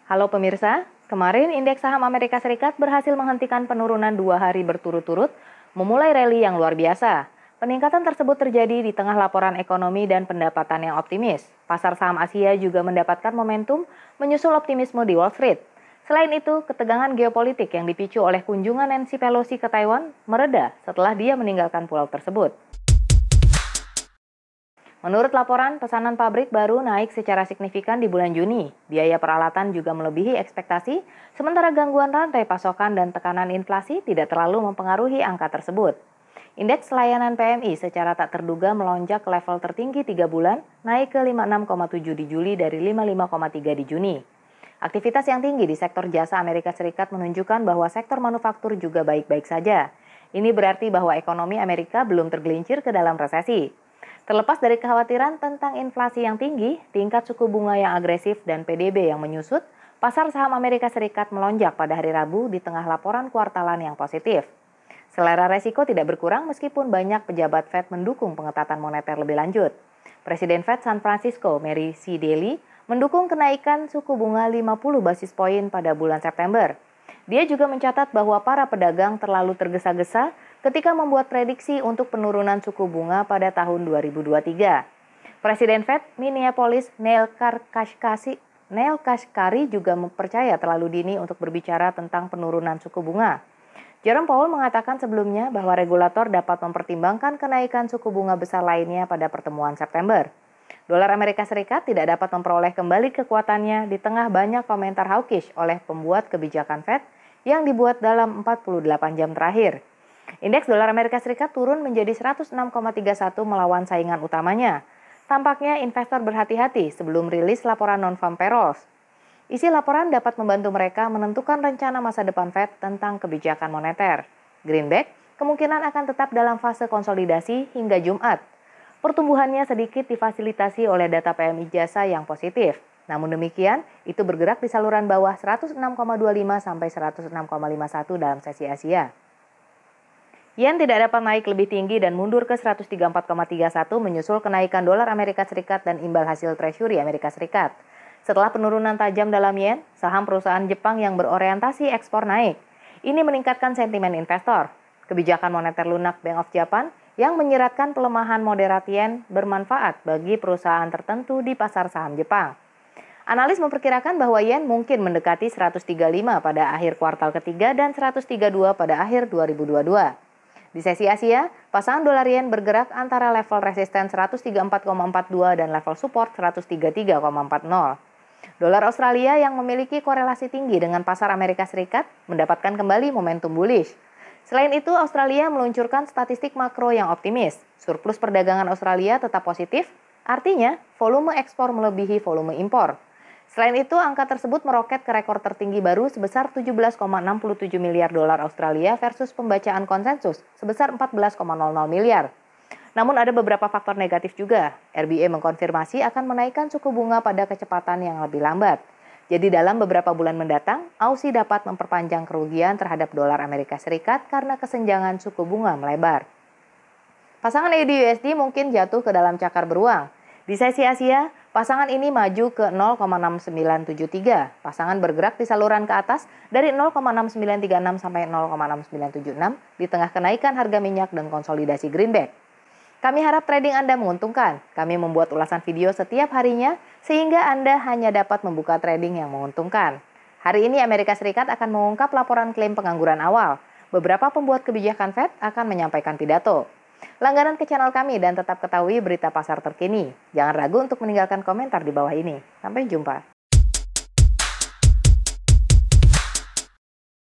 Halo pemirsa, kemarin indeks saham Amerika Serikat berhasil menghentikan penurunan 2 hari berturut-turut, memulai rally yang luar biasa. Peningkatan tersebut terjadi di tengah laporan ekonomi dan pendapatan yang optimis. Pasar saham Asia juga mendapatkan momentum menyusul optimisme di Wall Street. Selain itu, ketegangan geopolitik yang dipicu oleh kunjungan Nancy Pelosi ke Taiwan mereda setelah dia meninggalkan pulau tersebut. Menurut laporan, pesanan pabrik baru naik secara signifikan di bulan Juni. Biaya peralatan juga melebihi ekspektasi, sementara gangguan rantai pasokan dan tekanan inflasi tidak terlalu mempengaruhi angka tersebut. Indeks layanan PMI secara tak terduga melonjak ke level tertinggi 3 bulan, naik ke 56,7 di Juli dari 55,3 di Juni. Aktivitas yang tinggi di sektor jasa Amerika Serikat menunjukkan bahwa sektor manufaktur juga baik-baik saja. Ini berarti bahwa ekonomi Amerika belum tergelincir ke dalam resesi. Terlepas dari kekhawatiran tentang inflasi yang tinggi, tingkat suku bunga yang agresif dan PDB yang menyusut, pasar saham Amerika Serikat melonjak pada hari Rabu di tengah laporan kuartalan yang positif. Selera resiko tidak berkurang meskipun banyak pejabat Fed mendukung pengetatan moneter lebih lanjut. Presiden Fed San Francisco, Mary C. Daly, mendukung kenaikan suku bunga 50 basis poin pada bulan September. Dia juga mencatat bahwa para pedagang terlalu tergesa-gesa ketika membuat prediksi untuk penurunan suku bunga pada tahun 2023. Presiden Fed Minneapolis Neil Kashkari juga percaya terlalu dini untuk berbicara tentang penurunan suku bunga. Jerome Powell mengatakan sebelumnya bahwa regulator dapat mempertimbangkan kenaikan suku bunga besar lainnya pada pertemuan September. Dolar Amerika Serikat tidak dapat memperoleh kembali kekuatannya di tengah banyak komentar hawkish oleh pembuat kebijakan Fed yang dibuat dalam 48 jam terakhir. Indeks dolar Amerika Serikat turun menjadi 106,31 melawan saingan utamanya. Tampaknya investor berhati-hati sebelum rilis laporan non-farm payrolls. Isi laporan dapat membantu mereka menentukan rencana masa depan Fed tentang kebijakan moneter. Greenback kemungkinan akan tetap dalam fase konsolidasi hingga Jumat. Pertumbuhannya sedikit difasilitasi oleh data PMI jasa yang positif. Namun demikian, itu bergerak di saluran bawah 106,25 sampai 106,51 dalam sesi Asia. Yen tidak dapat naik lebih tinggi dan mundur ke 134,31 menyusul kenaikan dolar Amerika Serikat dan imbal hasil Treasury Amerika Serikat. Setelah penurunan tajam dalam yen, saham perusahaan Jepang yang berorientasi ekspor naik. Ini meningkatkan sentimen investor. Kebijakan moneter lunak Bank of Japan yang menyiratkan pelemahan moderat yen bermanfaat bagi perusahaan tertentu di pasar saham Jepang. Analis memperkirakan bahwa yen mungkin mendekati 135 pada akhir kuartal ketiga dan 132 pada akhir 2022. Di sesi Asia, pasangan dolar yen bergerak antara level resisten 134,42 dan level support 133,40. Dolar Australia yang memiliki korelasi tinggi dengan pasar Amerika Serikat mendapatkan kembali momentum bullish. Selain itu, Australia meluncurkan statistik makro yang optimis. Surplus perdagangan Australia tetap positif, artinya volume ekspor melebihi volume impor. Selain itu, angka tersebut meroket ke rekor tertinggi baru sebesar 17,67 miliar dolar Australia versus pembacaan konsensus sebesar 14,00 miliar. Namun ada beberapa faktor negatif juga. RBA mengkonfirmasi akan menaikkan suku bunga pada kecepatan yang lebih lambat. Jadi dalam beberapa bulan mendatang, Aussie dapat memperpanjang kerugian terhadap dolar Amerika Serikat karena kesenjangan suku bunga melebar. Pasangan AUD-USD mungkin jatuh ke dalam cakar beruang. Di sesi Asia, pasangan ini maju ke 0,6973. Pasangan bergerak di saluran ke atas dari 0,6936 sampai 0,6976 di tengah kenaikan harga minyak dan konsolidasi greenback. Kami harap trading Anda menguntungkan. Kami membuat ulasan video setiap harinya sehingga Anda hanya dapat membuka trading yang menguntungkan. Hari ini Amerika Serikat akan mengungkap laporan klaim pengangguran awal. Beberapa pembuat kebijakan Fed akan menyampaikan pidato. Langganan ke channel kami dan tetap ketahui berita pasar terkini. Jangan ragu untuk meninggalkan komentar di bawah ini. Sampai jumpa.